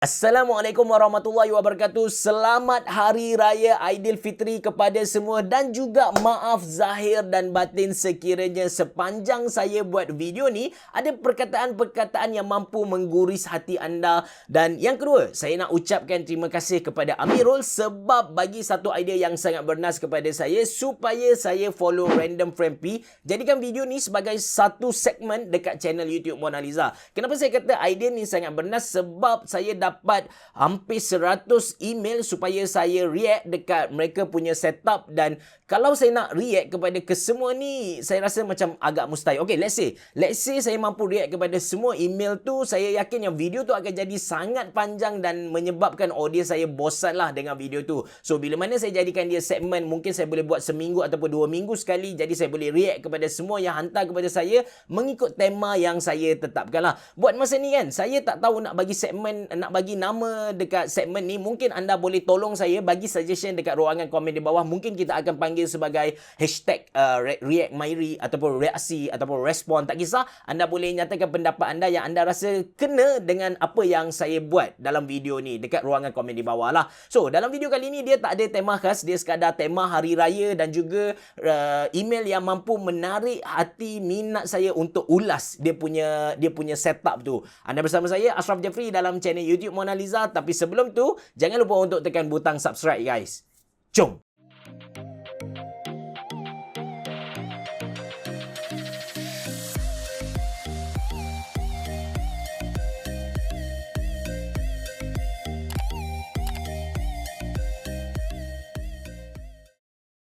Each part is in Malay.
Assalamualaikum warahmatullahi wabarakatuh. Selamat Hari Raya Aidilfitri kepada semua dan juga maaf zahir dan batin sekiranya sepanjang saya buat video ni ada perkataan-perkataan yang mampu mengguris hati anda. Dan yang kedua, saya nak ucapkan terima kasih kepada Amirul sebab bagi satu idea yang sangat bernas kepada saya supaya saya follow Random Friend P. Jadikan video ni sebagai satu segmen dekat channel YouTube Mona Lisa. Kenapa saya kata idea ni sangat bernas? Sebab saya dapat hampir 100 email supaya saya react dekat mereka punya setup, dan kalau saya nak react kepada kesemua ni saya rasa macam agak mustahil. Okay, let's say saya mampu react kepada semua email tu, saya yakin yang video tu akan jadi sangat panjang dan menyebabkan audience saya bosan lah dengan video tu. So bila mana saya jadikan dia segmen, mungkin saya boleh buat seminggu ataupun 2 minggu sekali, jadi saya boleh react kepada semua yang hantar kepada saya mengikut tema yang saya tetapkan lah. Buat masa ni kan, saya tak tahu nak bagi segmen, nak bagi nama dekat segmen ni. Mungkin anda boleh tolong saya bagi suggestion dekat ruangan komen di bawah. Mungkin kita akan panggil sebagai hashtag react Mairi ataupun reaksi ataupun respon, tak kisah. Anda boleh nyatakan pendapat anda yang anda rasa kena dengan apa yang saya buat dalam video ni dekat ruangan komen di bawah lah. So dalam video kali ni dia tak ada tema khas, dia sekadar tema hari raya dan juga email yang mampu menarik hati minat saya untuk ulas dia punya setup tu. Anda bersama saya Ashraf Jeffrey dalam channel YouTube Mona Lisa. Tapi sebelum tu, jangan lupa untuk tekan butang subscribe guys. Jom.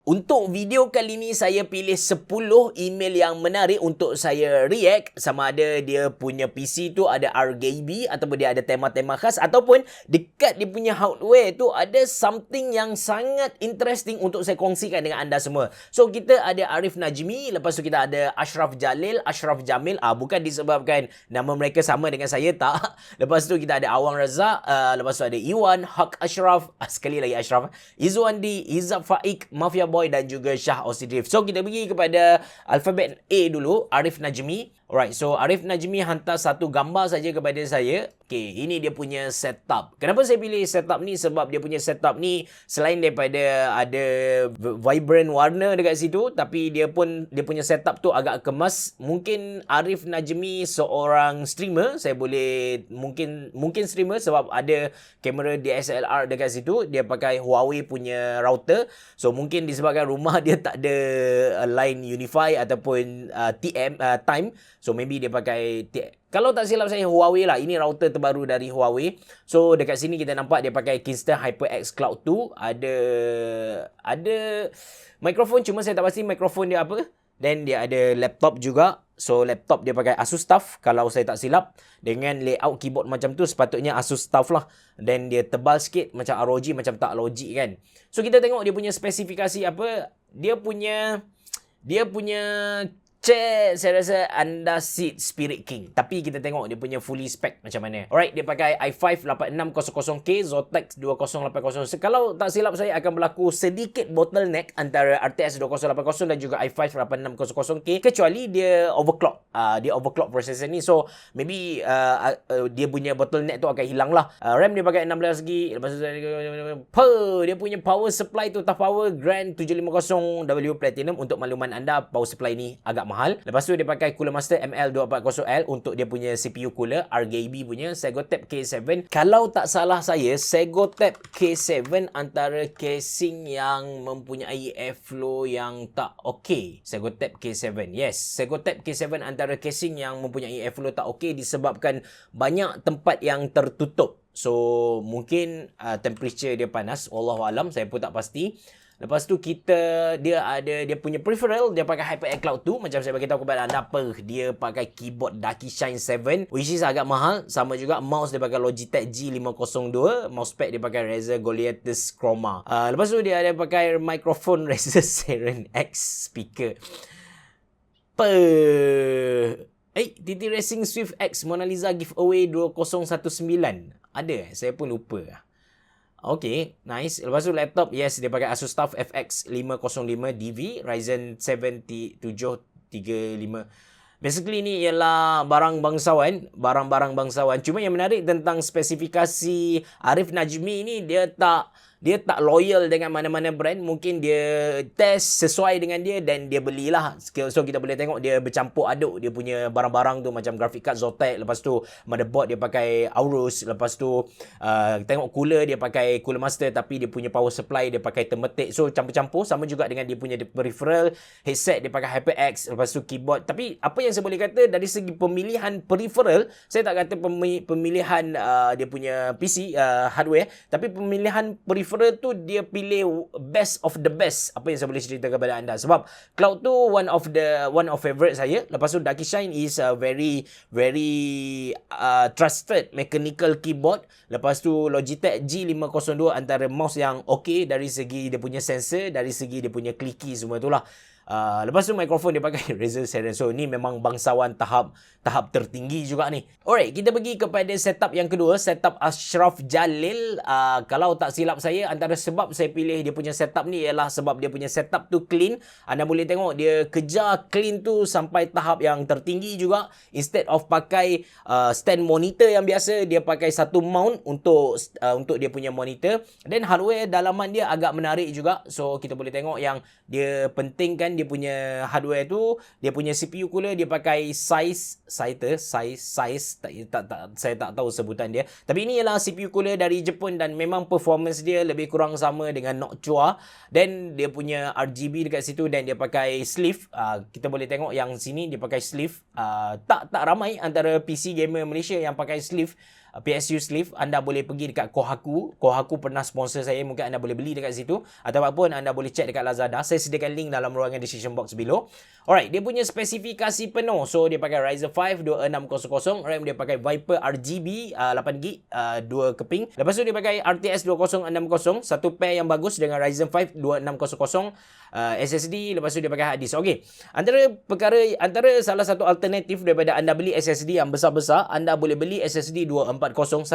Untuk video kali ni saya pilih 10 email yang menarik untuk saya react, sama ada dia punya PC tu ada RGB ataupun dia ada tema-tema khas ataupun dekat dia punya hardware tu ada something yang sangat interesting untuk saya kongsikan dengan anda semua. So kita ada Arif Najmi, lepas tu kita ada Ashraf Jalil, Ashraf Jamil. Bukan disebabkan nama mereka sama dengan saya, tak. Lepas tu kita ada Awang Razak, lepas tu ada Iwan, Haq Ashraf, sekali lagi Ashraf, Izzuandi, Izzat Faik, Mafia Boy dan juga Shah Osidrif. So kita pergi kepada alfabet A dulu, Arif Najmi. Alright, so Arif Najmi hantar satu gambar saja kepada saya. Okay, ini dia punya setup. Kenapa saya pilih setup ni? Sebab dia punya setup ni selain daripada ada vibrant warna dekat situ, tapi dia punya setup tu agak kemas. Mungkin Arif Najmi seorang streamer, saya boleh mungkin streamer sebab ada kamera DSLR dekat situ. Dia pakai Huawei punya router. So mungkin disebabkan rumah dia tak ada line Unify ataupun time. So maybe dia pakai, kalau tak silap saya, Huawei lah. Ini router terbaru dari Huawei. So dekat sini kita nampak dia pakai Kingston HyperX Cloud 2. Ada mikrofon, cuma saya tak pasti mikrofon dia apa. Dan dia ada laptop juga. So laptop dia pakai Asus TUF kalau saya tak silap. Dengan layout keyboard macam tu sepatutnya Asus TUF lah. Dan dia tebal sikit macam ROG, macam tak Logic kan. So kita tengok dia punya spesifikasi apa. Dia punya chair, saya rasa anda seat Spirit King. Tapi kita tengok dia punya fully spec macam mana. Alright, dia pakai i5 8600K Zotac 2080. Kalau tak silap saya akan berlaku sedikit bottleneck antara RTX 2080 dan juga i5 8600K, kecuali dia overclock. Dia overclock processor ni. So maybe dia punya bottleneck tu akan hilang lah. RAM dia pakai 16GB. Lepas tu dia punya power supply tu, tough power Grand 750W Platinum. Untuk makluman anda, power supply ni agak mahal. Lepas tu dia pakai Cooler Master ML240L untuk dia punya CPU cooler, RGB punya, Segotep K7. Kalau tak salah saya, Segotep K7 antara casing yang mempunyai airflow yang tak okey. Segotep K7. Yes, Segotep K7 antara casing yang mempunyai airflow tak okey disebabkan banyak tempat yang tertutup. So mungkin temperature dia panas, wallahualam, saya pun tak pasti. Lepas tu dia punya peripheral, dia pakai HyperX Cloud 2. Macam saya beritahu kepada anda apa, dia pakai keyboard Ducky Shine 7 which is agak mahal. Sama juga mouse dia pakai Logitech G502, mousepad dia pakai Razer Goleatus Chroma. Lepas tu dia ada pakai microphone Razer Seren X speaker. TT Racing Swift X Mona Lisa giveaway 2019. Ada? Saya pun lupa. Okay, nice. Lepas tu laptop, yes, dia pakai Asus TUF FX 505 DV, Ryzen 7 735. Basically ni ialah barang-barang bangsawan. Cuma yang menarik tentang spesifikasi Arif Najmi ni, dia tak loyal dengan mana-mana brand. Mungkin dia test sesuai dengan dia dan dia belilah. So kita boleh tengok dia bercampur aduk dia punya barang-barang tu, macam graphic card Zotac, lepas tu motherboard dia pakai Aorus, lepas tu tengok cooler dia pakai Cooler Master tapi dia punya power supply dia pakai Thermaltake. So campur-campur, sama juga dengan dia punya peripheral, headset dia pakai HyperX, lepas tu keyboard. Tapi apa yang saya boleh kata dari segi pemilihan peripheral, saya tak kata pemilihan dia punya PC hardware, tapi pemilihan peripheral tu dia pilih best of the best. Apa yang saya boleh cerita kepada anda, sebab Cloud tu one of favorite saya. Lepas tu Ducky Shine is a very trusted mechanical keyboard. Lepas tu Logitech G502 antara mouse yang okay dari segi dia punya sensor, dari segi dia punya clicky semua itulah. Lepas tu mikrofon dia pakai Razer Seren. So ni memang bangsawan tahap tertinggi juga ni. Alright, kita pergi kepada setup yang kedua, setup Ashraf Jalil. Kalau tak silap saya, antara sebab saya pilih dia punya setup ni ialah sebab dia punya setup tu clean. Anda boleh tengok dia kejar clean tu sampai tahap yang tertinggi juga. Instead of pakai stand monitor yang biasa, dia pakai satu mount untuk dia punya monitor. Dan hardware dalaman dia agak menarik juga. So kita boleh tengok yang dia pentingkan dia punya hardware tu. Dia punya CPU cooler dia pakai saya tak tahu sebutan dia. Tapi ini ialah CPU cooler dari Jepun dan memang performance dia lebih kurang sama dengan Noctua. Dan dia punya RGB dekat situ dan dia pakai sleeve. Kita boleh tengok yang sini dia pakai sleeve. Tak ramai antara PC gamer Malaysia yang pakai sleeve. PSU sleeve. Anda boleh pergi dekat Kohaku pernah sponsor saya, mungkin anda boleh beli dekat situ, ataupun anda boleh check dekat Lazada. Saya sediakan link dalam ruangan description box below. Alright, dia punya spesifikasi penuh. So dia pakai Ryzen 5 2600, RAM dia pakai Viper RGB 8GB 2 keping. Lepas tu dia pakai RTX 2060, satu pair yang bagus dengan Ryzen 5 2600 SSD. Lepas tu dia pakai hard disk. Okey, antara salah satu alternatif daripada anda beli SSD yang besar-besar, anda boleh beli SSD 240. 120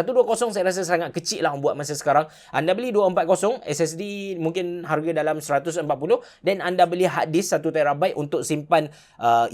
saya rasa sangat kecil lah buat masa sekarang. Anda beli 240 SSD mungkin harga dalam 140, dan anda beli hard disk 1TB untuk simpan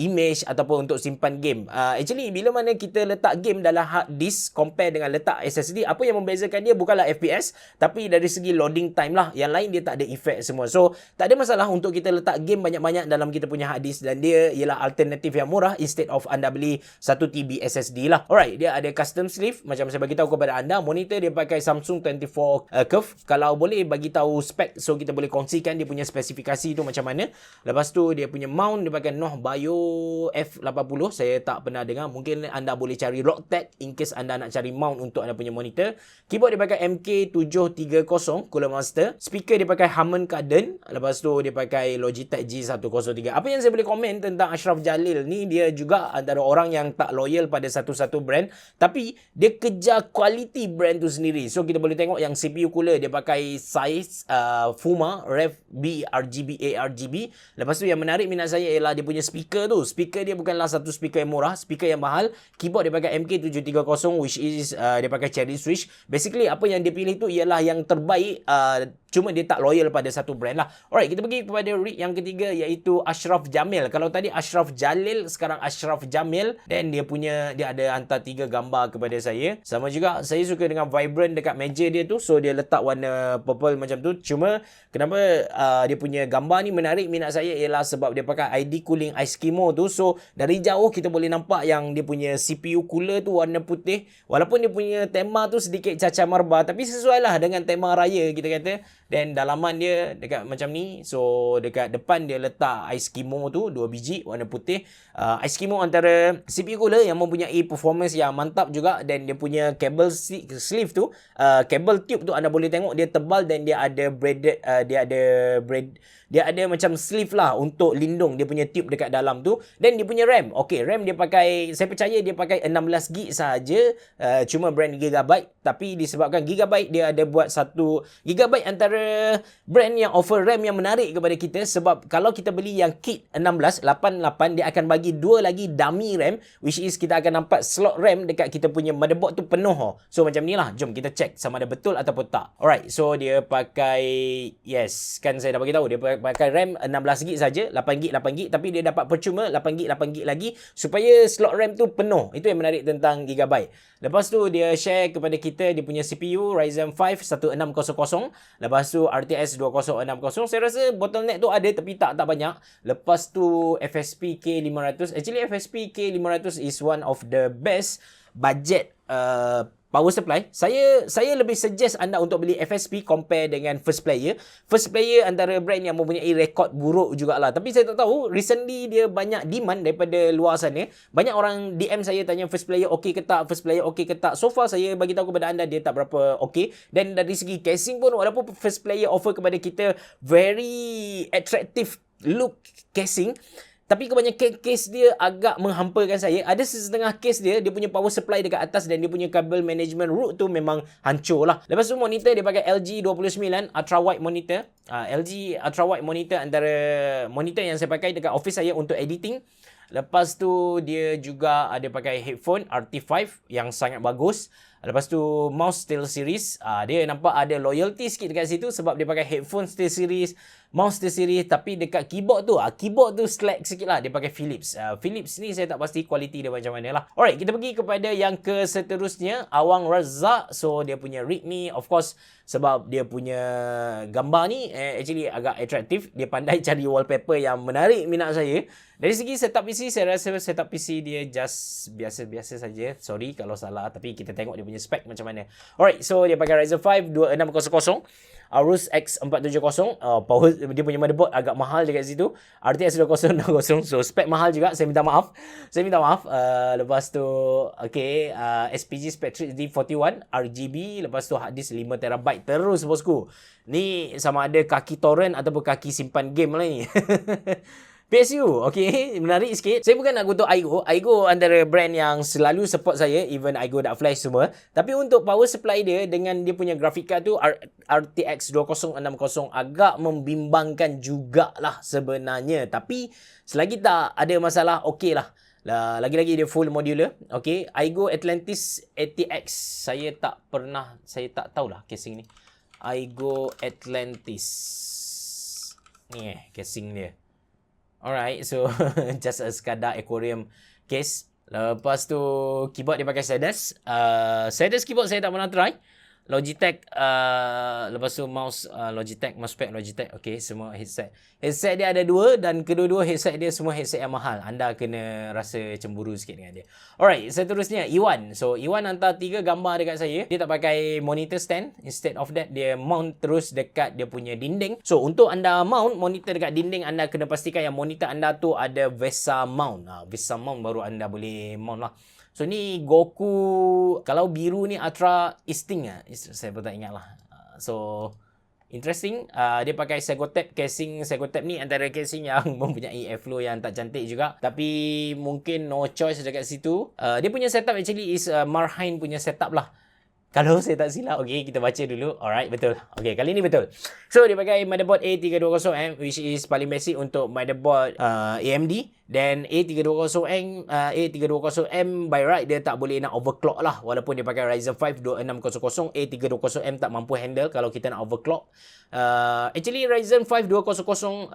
image ataupun untuk simpan game. Actually bila mana kita letak game dalam hard disk compare dengan letak SSD, apa yang membezakan dia bukanlah FPS, tapi dari segi loading time lah. Yang lain dia tak ada effect semua. So tak ada masalah untuk kita letak game banyak-banyak dalam kita punya hard disk, dan dia ialah alternatif yang murah instead of anda beli 1TB SSD lah. Alright, dia ada custom sleeve macam saya bagi tahu kepada anda. Monitor dia pakai Samsung 24 curve. Kalau boleh bagi tahu spek, so kita boleh kongsikan dia punya spesifikasi tu macam mana. Lepas tu dia punya mount dia pakai Noh Bio F80. Saya tak pernah dengar. Mungkin anda boleh cari Logitech in case anda nak cari mount untuk anda punya monitor. Keyboard dia pakai MK730 Cooler Master. Speaker dia pakai Harman Kardon. Lepas tu dia pakai Logitech G103. Apa yang saya boleh komen tentang Ashraf Jalil ni, dia juga antara orang yang tak loyal pada satu-satu brand, tapi dia kejar quality brand tu sendiri. So kita boleh tengok yang CPU cooler dia pakai size Fuma Rev B RGB ARGB. Lepas tu yang menarik minat saya ialah dia punya speaker tu. Speaker dia bukanlah satu speaker yang murah, speaker yang mahal. Keyboard dia pakai MK730 which is dia pakai cherry switch. Basically apa yang dia pilih tu ialah yang terbaik, cuma dia tak loyal pada satu brand lah. Alright, kita pergi kepada rig yang ketiga, iaitu Ashraf Jamil. Kalau tadi Ashraf Jalil, sekarang Ashraf Jamil. Dan dia ada hantar 3 gambar kepada saya. Sama juga saya suka dengan vibrant dekat meja dia tu. So dia letak warna purple macam tu. Cuma kenapa dia punya gambar ni menarik minat saya ialah sebab dia pakai ID cooling Eskimo tu. So dari jauh kita boleh nampak yang dia punya CPU cooler tu warna putih. Walaupun dia punya tema tu sedikit cacah marba, tapi sesuai lah dengan tema raya kita kata. Dan dalaman dia dekat macam ni. So dekat depan dia letak Eskimo tu 2 biji warna putih. Eskimo antara CPU cooler yang mempunyai performance yang mantap juga. Dan dia punya cable sleeve tu, cable tube tu anda boleh tengok dia tebal dan dia ada braided, dia ada macam sleeve lah untuk lindung dia punya tube dekat dalam tu. Dan dia punya RAM, okey, RAM dia pakai, saya percaya dia pakai 16GB sahaja, cuma brand Gigabyte. Tapi disebabkan Gigabyte dia ada buat 1GB antara brand yang offer RAM yang menarik kepada kita. Sebab kalau kita beli yang kit 1688, dia akan bagi 2 lagi dummy RAM, which is kita akan nampak slot RAM dekat kita punya motherboard tu tu penuh. So macam ni lah, jom kita check sama ada betul ataupun tak. Alright, so dia pakai, yes, kan saya dah bagi tahu dia pakai RAM 16GB saja, 8GB, tapi dia dapat percuma 8GB lagi supaya slot RAM tu penuh. Itu yang menarik tentang Gigabyte. Lepas tu dia share kepada kita dia punya CPU Ryzen 5 1600. Lepas tu RTX 2060. Saya rasa bottleneck tu ada tapi tak banyak. Lepas tu FSP K500. Actually FSP K500 is one of the best budget power supply. Saya lebih suggest anda untuk beli FSP compare dengan First Player. First Player antara brand yang mempunyai rekod buruk jugalah. Tapi saya tak tahu, recently dia banyak demand daripada luar sana. Banyak orang DM saya tanya First Player okey ke tak, First Player okey ke tak. So far saya bagi tahu kepada anda dia tak berapa okey. Dan dari segi casing pun, walaupun First Player offer kepada kita very attractive look casing, tapi kebanyakan case dia agak menghampakan saya. Ada setengah case dia punya power supply dekat atas dan dia punya kabel management root tu memang hancur lah. Lepas tu monitor dia pakai LG 29 ultra wide monitor. LG ultra wide monitor antara monitor yang saya pakai dekat office saya untuk editing. Lepas tu dia juga ada pakai headphone RT5 yang sangat bagus. Lepas tu mouse SteelSeries. Dia nampak ada loyalty sikit dekat situ sebab dia pakai headphone SteelSeries, mouse SteelSeries, tapi dekat keyboard tu slack sikit lah. Dia pakai Philips. Philips ni saya tak pasti kualiti dia macam mana lah. Alright, kita pergi kepada yang ke seterusnya. Awang Razak. So dia punya rig ni of course sebab dia punya gambar ni actually agak atraktif. Dia pandai cari wallpaper yang menarik minat saya. Dari segi setup PC, saya rasa setup PC dia just biasa-biasa saja. Sorry kalau salah, tapi kita tengok dia punya spek macam mana. Alright, so dia pakai Ryzen 5 2600, Aorus X470. Power dia punya motherboard agak mahal dekat situ. RTX 2060. So spek mahal juga, saya minta maaf. Lepas tu okay, SPG Spectrix D41 RGB. Lepas tu hard disk 5TB terus bosku. Ni sama ada kaki torrent ataupun kaki simpan game lah ni. PSU, okay, menarik sikit. Saya bukan nak kutuk Aigo. Aigo antara brand yang selalu support saya, even Aigo Dark Flash semua. Tapi untuk power supply dia dengan dia punya grafik card tu RTX 2060 agak membimbangkan jugalah sebenarnya. Tapi selagi tak ada masalah, okey lah. Lagi-lagi dia full modular. Okay, Aigo Atlantis ATX. Saya tak tahulah casing ni. Aigo Atlantis. Ni casing dia. Alright, so just a sekadar aquarium case. Lepas tu keyboard dia pakai Sedes. Sedes keyboard saya tak pernah try. Logitech, lepas tu mouse Logitech, mousepad Logitech. Okay, semua headset. Headset dia ada dua dan kedua-dua headset dia semua headset yang mahal. Anda kena rasa cemburu sikit dengan dia. Alright, seterusnya Iwan. So Iwan hantar 3 gambar dekat saya. Dia tak pakai monitor stand. Instead of that, dia mount terus dekat dia punya dinding. So untuk anda mount monitor dekat dinding, anda kena pastikan yang monitor anda tu ada VESA mount. VESA mount baru anda boleh mount lah. So ni Goku, kalau biru ni Ultra Instinct lah. Saya pun tak ingat lah. So interesting. Dia pakai Segotep casing. Segotep ni antara casing yang mempunyai airflow yang tak cantik juga. Tapi mungkin no choice dekat situ. Dia punya setup actually is Marhain punya setup lah. Kalau saya tak silap, okay, kita baca dulu. Alright, betul. Okay, kali ni betul. So, dia pakai motherboard A320M, which is paling basic untuk motherboard AMD. Dan A320M by right, dia tak boleh nak overclock lah. Walaupun dia pakai Ryzen 5 2600, A320M tak mampu handle kalau kita nak overclock. Actually, Ryzen 5 2600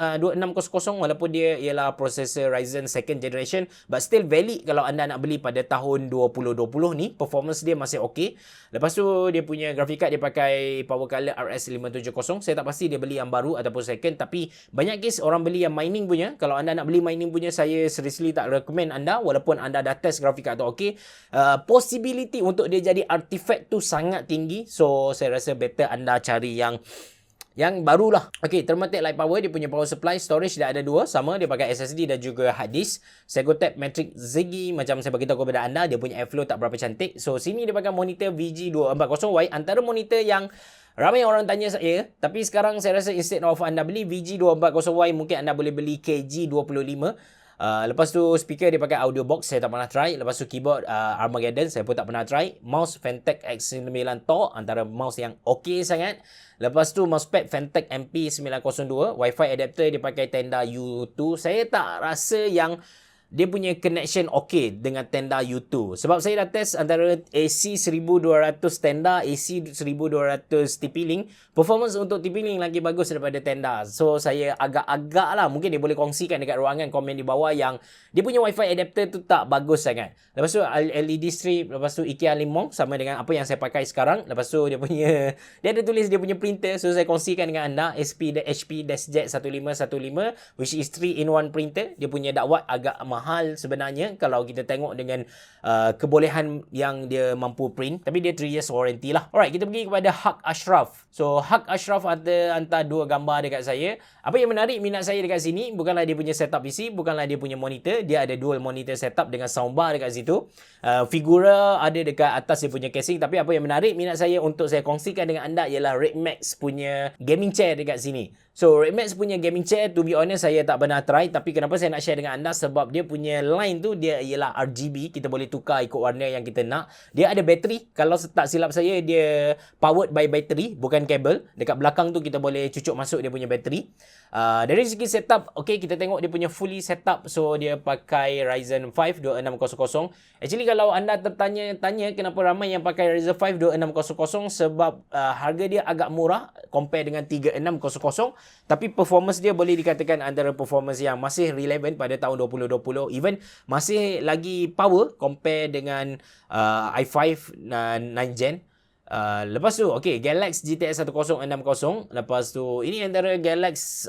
walaupun dia ialah processor Ryzen 2nd generation, but still valid kalau anda nak beli pada tahun 2020 ni. Performance dia masih okay. Lepas tu dia punya graphic card dia pakai power color RS570. Saya tak pasti dia beli yang baru ataupun second, tapi banyak case orang beli yang mining punya. Kalau anda nak beli mining punya, saya seriously tak recommend anda walaupun anda dah test graphic card tu okay. Possibility untuk dia jadi artifact tu sangat tinggi. So saya rasa better anda cari yang barulah. Okay, Thermaltake Light Power, dia punya power supply, storage dia ada 2. Sama, dia pakai SSD dan juga hard disk. Segotep Matrix Ziggy, macam saya beritahu kepada anda, dia punya airflow tak berapa cantik. So, sini dia pakai monitor VG240Y. Antara monitor yang ramai orang tanya saya, tapi sekarang saya rasa instead of anda beli VG240Y, mungkin anda boleh beli KG25. Lepas tu speaker dia pakai audio box, saya tak pernah try. Lepas tu keyboard Armageddon, saya pun tak pernah try. Mouse Fantech X9 Tor, antara mouse yang okey sangat. Lepas tu mousepad Fantech MP902. Wi-Fi adapter dia pakai Tenda U2. Saya tak rasa yang dia punya connection okey dengan tenda U2. Sebab saya dah test antara AC 1200 tenda, AC 1200 TP-Link. Performance untuk TP-Link lagi bagus daripada tenda. So saya agak-agak lah, mungkin dia boleh kongsikan dekat ruangan, komen di bawah yang dia punya Wi-Fi adapter tu tak bagus sangat. Lepas tu LED strip, lepas tu IKEA Limong sama dengan apa yang saya pakai sekarang. Lepas tu dia ada tulis dia punya printer, so saya kongsikan dengan anda HP DeskJet 1515 which is 3-in-1 printer. Dia punya dakwat agak mahal sebenarnya kalau kita tengok dengan kebolehan yang dia mampu print, tapi dia 3 years warranty lah. Alright, kita pergi kepada Haq Ashraf. So Haq Ashraf ada hantar 2 gambar dekat saya. Apa yang menarik minat saya dekat sini bukanlah dia punya setup PC, bukanlah dia punya monitor. Dia ada dual monitor setup dengan soundbar dekat situ. Figura ada dekat atas dia punya casing. Tapi apa yang menarik minat saya untuk saya kongsikan dengan anda ialah RedMax punya gaming chair dekat sini. So RedMax punya gaming chair, to be honest saya tak pernah try, tapi kenapa saya nak share dengan anda, sebab dia punya line tu dia ialah RGB, kita boleh tukar ikut warna yang kita nak. Dia ada bateri, kalau tak silap saya dia powered by battery, bukan kabel. Dekat belakang tu kita boleh cucuk masuk dia punya bateri. Dari segi setup, okay, kita tengok dia punya fully setup. So dia pakai Ryzen 5 2600. Actually kalau anda tertanya-tanya kenapa ramai yang pakai Ryzen 5 2600, sebab harga dia agak murah compare dengan 3600. Tapi performance dia boleh dikatakan antara performance yang masih relevant pada tahun 2020. Even masih lagi power compare dengan i5 9 Gen. Lepas tu, okay, Galax GTX 1060. Lepas tu, ini antara Galax,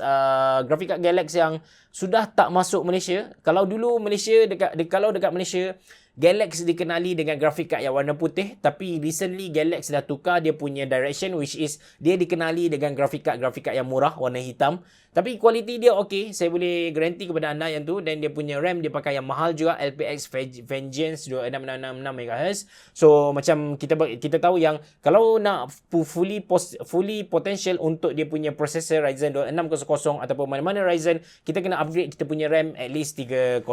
grafik card Galax yang sudah tak masuk Malaysia. Kalau dulu Malaysia, kalau dekat Malaysia, Galax dikenali dengan grafik card yang warna putih, tapi recently Galax dah tukar dia punya direction, which is dia dikenali dengan grafik card yang murah warna hitam. Tapi kualiti dia okey, saya boleh garanti kepada anda yang tu. Dan dia punya RAM dia pakai yang mahal juga, LPX Vengeance 26666 MHz. So macam kita tahu yang kalau nak fully potential untuk dia punya processor Ryzen 2600 ataupun mana-mana Ryzen, kita kena upgrade kita punya RAM at least 3000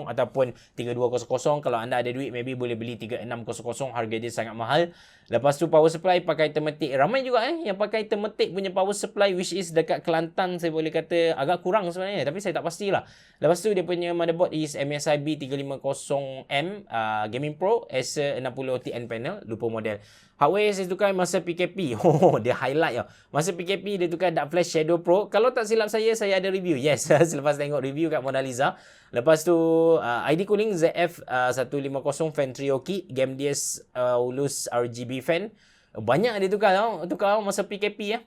ataupun 3200. Kalau anda ada duit, maybe boleh beli 3600, harga dia sangat mahal. Lepas tu power supply pakai Thermaltake. Ramai juga yang pakai Thermaltake punya power supply, which is dekat Kelantan saya boleh kata agak kurang sebenarnya, tapi saya tak pastilah. Lepas tu dia punya motherboard is MSI B350M Gaming Pro Acer 60 TN panel, lupa model. Hardware saya tukar masa PKP. Oh, dia highlight tau. Masa PKP dia tukar Dark Flash Shadow Pro. Kalau tak silap saya ada review. Yes, selepas tengok review kat Mona Lisa. Lepas tu ID cooling ZF 150 fan trio kit, Gamdias Ulus RGB fan. Banyak dia tukar masa PKP ya.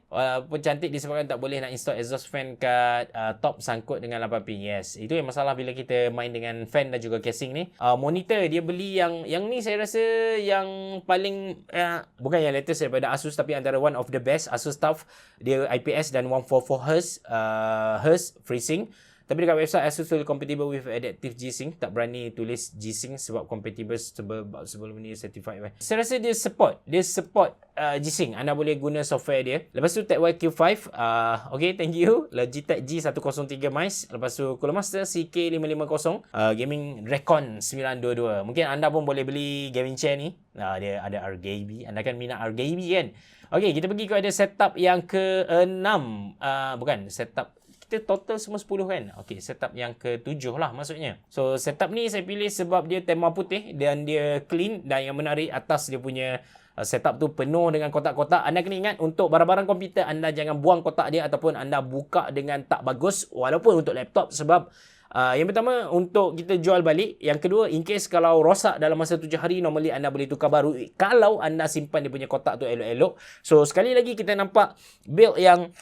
Pun cantik disebabkan tak boleh nak install exhaust fan kat top sangkut dengan 8pin. Yes, itu yang masalah bila kita main dengan fan dan juga casing ni. Monitor dia beli yang ni saya rasa yang paling bukan yang latest daripada Asus, tapi antara one of the best. Asus TUF, dia IPS dan 144 Hz FreeSync. Tapi dekat website Asus will compatible with adaptive G-Sync. Tak berani tulis G-Sync sebab compatible sebelum ni certified. Saya rasa dia support G-Sync. Anda boleh guna software dia. Lepas tu TechWire Q5. Okay, thank you. Logitech G103 mice. Lepas tu Cooler Master CK550. Gaming Recon 922. Mungkin anda pun boleh beli gaming chair ni. Dia ada RGB. Anda kan minat RGB kan? Okay, kita pergi kepada setup yang ke-6. Bukan, setup total semua 10 kan. Okey, setup yang ke-7 lah maksudnya. So setup ni saya pilih sebab dia tema putih dan dia clean, dan yang menarik atas dia punya setup tu penuh dengan kotak-kotak. Anda kena ingat untuk barang-barang komputer anda jangan buang kotak dia ataupun anda buka dengan tak bagus, walaupun untuk laptop, sebab yang pertama untuk kita jual balik. Yang kedua, in case kalau rosak dalam masa 7 hari, normally anda boleh tukar baru kalau anda simpan dia punya kotak tu elok-elok. So sekali lagi kita nampak build yang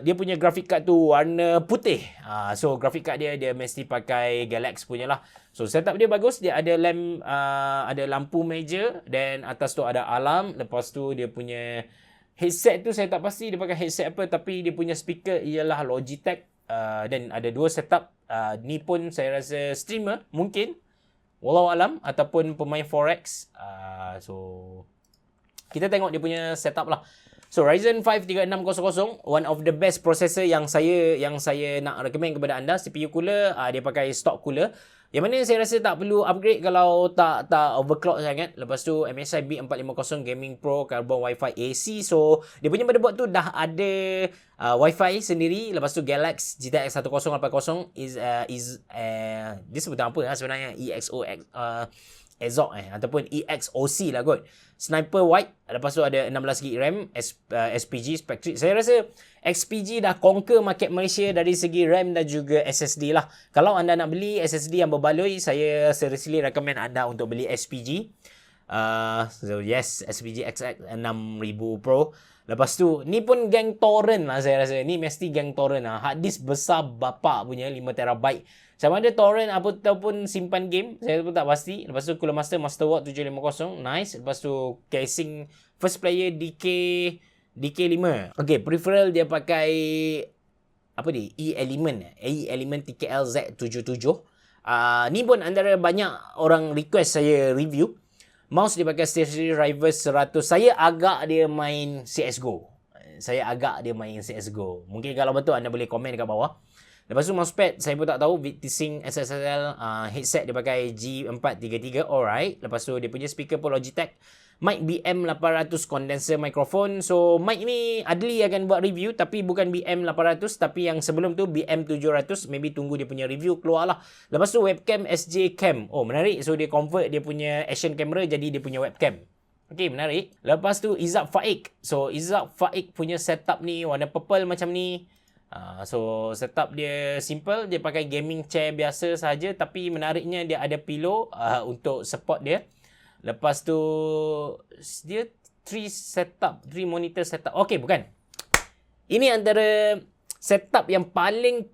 dia punya graphic card tu warna putih. So graphic card dia mesti pakai Galax punya lah. So setup dia bagus. Dia ada ada lampu meja, dan atas tu ada alarm. Lepas tu dia punya headset tu saya tak pasti dia pakai headset apa, tapi dia punya speaker ialah Logitech. Dan ada 2 setup. Ni pun saya rasa streamer mungkin, wallahu alam, ataupun pemain Forex. So kita tengok dia punya setup lah. So Ryzen 5 3600, one of the best processor yang saya nak recommend kepada anda. CPU cooler dia pakai stock cooler. Yang mana saya rasa tak perlu upgrade kalau tak overclock sangat. Lepas tu MSI B450 Gaming Pro Carbon Wi-Fi AC. So dia punya motherboard tu dah ada Wi-Fi sendiri. Lepas tu Galax GTX 1080 dia sebutan apa sebenarnya, EXOC ataupun EXOC lah kot. Sniper White. Lepas tu ada 16GB RAM, SPG Spectre. Saya rasa XPG dah conquer market Malaysia dari segi RAM dan juga SSD lah. Kalau anda nak beli SSD yang berbaloi, saya seriously recommend anda untuk beli SPG. So yes, SPG XX 6000 Pro. Lepas tu, ni pun geng torrent lah saya rasa. Ni mesti geng torrent lah. Hard disk besar bapak punya, 5TB. Sama ada torrent ataupun simpan game, saya pun tak pasti. Lepas tu Cooler Master Masterwork 750, nice. Lepas tu casing first player DK5. Okay, peripheral dia pakai apa ni? E-Element TKL Z77. Ni pun antara banyak orang request saya review. Mouse dia pakai Stationary Rivals 100. Saya agak dia main CSGO. Mungkin kalau betul anda boleh komen kat bawah. Lepas tu mousepad saya pun tak tahu. VictiSync SSL. Headset dia pakai G433. Alright. Lepas tu dia punya speaker pun Logitech. Mic BM800 condenser microphone. So mic ni Adli akan buat review, tapi bukan BM800, tapi yang sebelum tu BM700. Maybe tunggu dia punya review keluar lah. Lepas tu webcam SJ Cam. Oh menarik. So dia convert dia punya action camera jadi dia punya webcam. Okay, menarik. Lepas tu Izzat Faik. So Izzat Faik punya setup ni warna purple macam ni. So setup dia simple. Dia pakai gaming chair biasa saja, tapi menariknya dia ada pillow untuk support dia. Lepas tu dia 3 monitor setup. Okay, bukan. Ini antara setup yang paling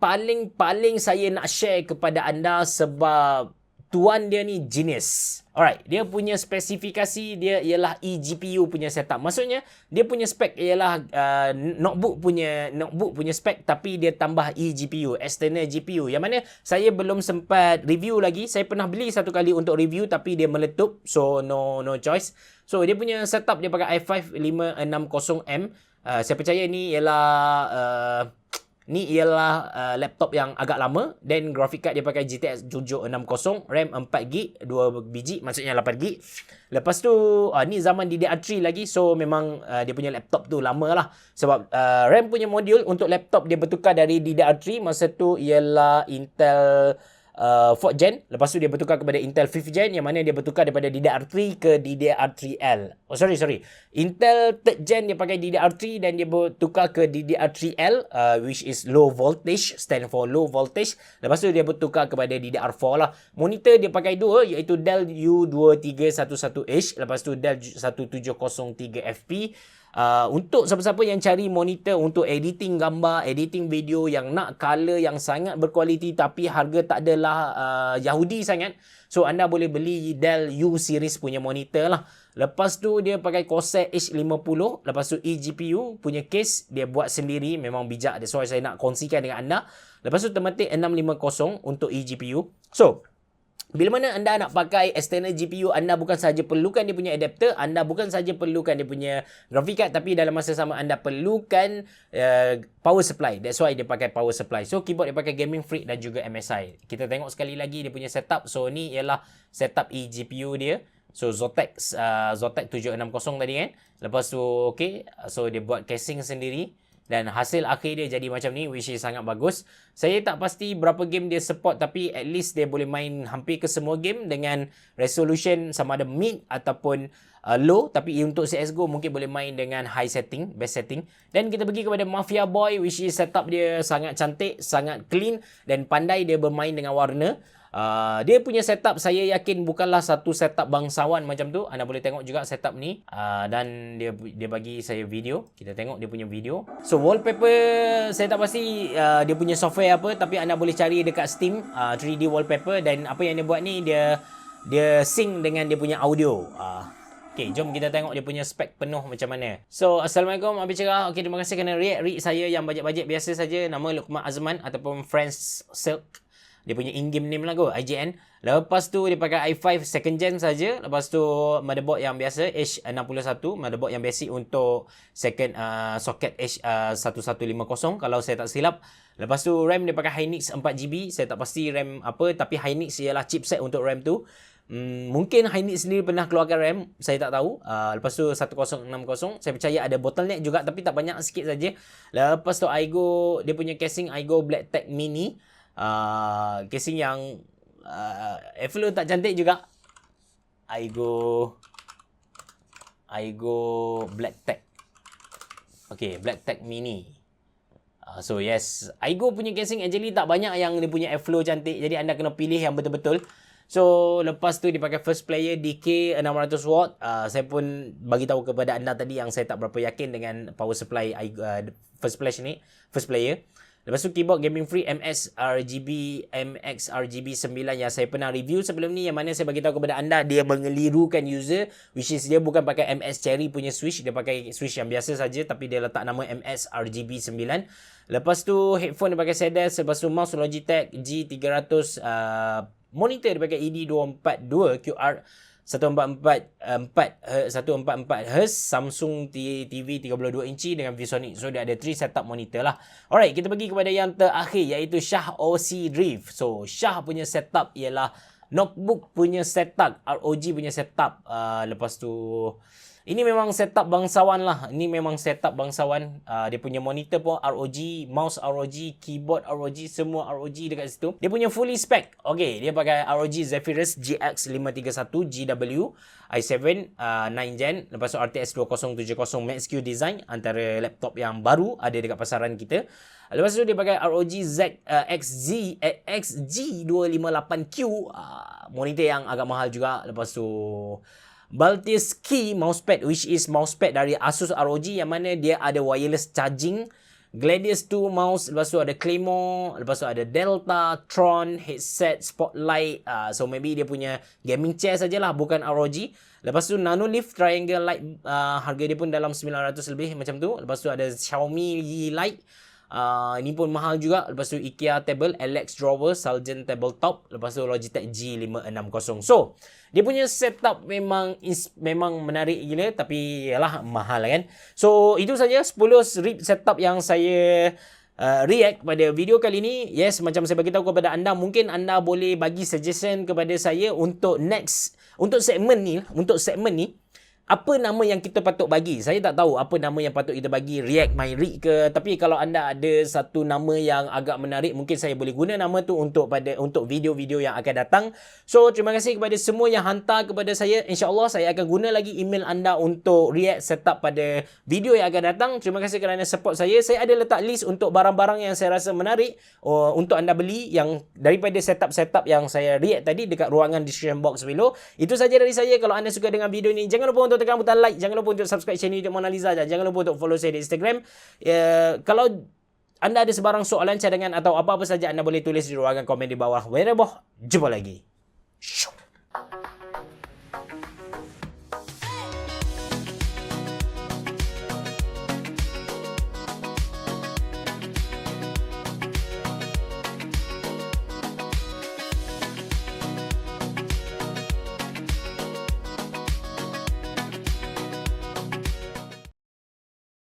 saya nak share kepada anda sebab tuan dia ni genius. Alright, dia punya spesifikasi dia ialah eGPU punya setup. Maksudnya dia punya spek ialah notebook punya spek, tapi dia tambah eGPU, external GPU. Yang mana saya belum sempat review lagi. Saya pernah beli satu kali untuk review tapi dia meletup. So no choice. So dia punya setup dia pakai i5 560M. Saya percaya ni ialah laptop yang agak lama. Dan graphic card dia pakai GTX 760, RAM 4GB, 2 biji, maksudnya 8GB. Lepas tu ni zaman DDR3 lagi. So memang dia punya laptop tu lama lah. Sebab RAM punya modul untuk laptop dia bertukar dari DDR3. Masa tu ialah Intel 4th Gen. Lepas tu dia bertukar kepada Intel 5th Gen, yang mana dia bertukar daripada DDR3 ke DDR3L. Oh sorry. Intel 3rd Gen dia pakai DDR3 dan dia bertukar ke DDR3L, which is low voltage, stand for low voltage. Lepas tu dia bertukar kepada DDR4 lah. Monitor dia pakai dua, iaitu Dell U2311H. Lepas tu Dell 1703FP. Untuk siapa-siapa yang cari monitor untuk editing gambar, editing video, yang nak color yang sangat berkualiti tapi harga tak adalah Yahudi sangat, so anda boleh beli Dell U series punya monitor lah. Lepas tu dia pakai Corsair H50. Lepas tu eGPU punya case dia buat sendiri, memang bijak. That's why saya nak kongsikan dengan anda. Lepas tu Tematik 650 untuk eGPU. So bila mana anda nak pakai external GPU, anda bukan sahaja perlukan dia punya adapter, anda bukan sahaja perlukan dia punya graphic card, tapi dalam masa sama anda perlukan power supply. That's why dia pakai power supply. So keyboard dia pakai Gaming Freak dan juga MSI. Kita tengok sekali lagi dia punya setup. So ni ialah setup eGPU dia. So Zotac 760 tadi kan. Lepas tu okay, so dia buat casing sendiri. Dan hasil akhir dia jadi macam ni, which is sangat bagus. Saya tak pasti berapa game dia support, tapi at least dia boleh main hampir ke semua game dengan resolution sama ada mid ataupun low. Tapi untuk CSGO mungkin boleh main dengan high setting, best setting. Dan kita pergi kepada Mafia Boy, which is setup dia sangat cantik, sangat clean dan pandai dia bermain dengan warna. Dia punya setup saya yakin bukanlah satu setup bangsawan macam tu. Anda boleh tengok juga setup ni. Dan dia bagi saya video. Kita tengok dia punya video. So wallpaper saya tak pasti dia punya software apa, tapi anda boleh cari dekat Steam 3D wallpaper. Dan apa yang dia buat ni, dia sync dengan dia punya audio. Okay, jom kita tengok dia punya spek penuh macam mana. So, Assalamualaikum, Abi Cerah. Okay, terima kasih kerana react saya yang bajet-bajet biasa saja. Nama Luqman Azman ataupun Friends Silk. dia punya in-game name lah kot, IGN. Lepas tu dia pakai i5 second gen saja. Lepas tu motherboard yang biasa H61, motherboard yang basic untuk second socket H1150 kalau saya tak silap. Lepas tu RAM dia pakai Hynix 4GB. Saya tak pasti RAM apa, tapi Hynix ialah chipset untuk RAM tu. Mungkin Hynix sendiri pernah keluarkan RAM, saya tak tahu. Lepas tu 1060, saya percaya ada bottleneck juga tapi tak banyak, sikit saja. Lepas tu Aigo, dia punya casing Aigo Black-Tech Mini. Casing yang airflow tak cantik juga. Aigo Black-Tech. Okay, Black-Tech Mini. So yes, Aigo punya casing actually tak banyak yang dia punya airflow cantik. Jadi anda kena pilih yang betul-betul. So, lepas tu dia pakai first player DK 600W. Saya pun bagi tahu kepada anda tadi yang saya tak berapa yakin dengan power supply first player. Lepas tu keyboard gaming free MX-RGB 9 yang saya pernah review sebelum ni, yang mana saya bagi tahu kepada anda dia mengelirukan user, which is dia bukan pakai MS Cherry punya switch, dia pakai switch yang biasa saja tapi dia letak nama MX-RGB 9. Lepas tu headphone dia pakai Sedes. Lepas tu mouse Logitech G300. Monitor dia pakai ED242 QR 144 Hz Samsung TV 32 inci dengan ViewSonic. So dia ada 3 setup monitor lah. Alright, kita pergi kepada yang terakhir iaitu Shah OC Drift. So Shah punya setup ialah notebook punya setup, ROG punya setup. Lepas tu ini memang setup bangsawan lah. Ini memang setup bangsawan. Dia punya monitor pun ROG, mouse ROG, keyboard ROG, semua ROG dekat situ. Dia punya fully spec. Okay, dia pakai ROG Zephyrus GX 531 GW i7 9 gen. Lepas tu RTX 2070 Max-Q design, antara laptop yang baru ada dekat pasaran kita. Lepas tu dia pakai ROG XG258Q, monitor yang agak mahal juga. Lepas tu Baltis Key mousepad, which is mousepad dari Asus ROG yang mana dia ada wireless charging. Gladius 2 mouse. Lepas tu ada Claymore. Lepas tu ada Delta, Tron, headset, Spotlight. So maybe dia punya gaming chair sajalah, bukan ROG. Lepas tu Nanolift Triangle Light. Harga dia pun dalam 900 lebih macam tu. Lepas tu ada Xiaomi Yi Light. Ini pun mahal juga. Lepas tu IKEA table, Alex drawer, Sargent tabletop. Lepas tu Logitech G560. So dia punya setup memang menarik gila, tapi yalah mahal kan. So itu saja 10 RIP setup yang saya react pada video kali ni. Yes, macam saya bagi tahu kepada anda, mungkin anda boleh bagi suggestion kepada saya untuk segmen ni. Apa nama yang kita patut bagi? Saya tak tahu apa nama yang patut kita bagi, React My Rig ke. Tapi kalau anda ada satu nama yang agak menarik, mungkin saya boleh guna nama tu untuk video-video yang akan datang. So, terima kasih kepada semua yang hantar kepada saya. InsyaAllah saya akan guna lagi email anda untuk react setup pada video yang akan datang. Terima kasih kerana support saya. Saya ada letak list untuk barang-barang yang saya rasa menarik untuk anda beli, yang daripada setup-setup yang saya react tadi dekat ruangan description box below. Itu saja dari saya. Kalau anda suka dengan video ni, jangan lupa untuk tekan butang like, jangan lupa untuk subscribe channel YouTube Mona Lisa, dan jangan lupa untuk follow saya di Instagram. Kalau anda ada sebarang soalan, cadangan atau apa-apa saja, anda boleh tulis di ruangan komen di bawah. Jumpa lagi.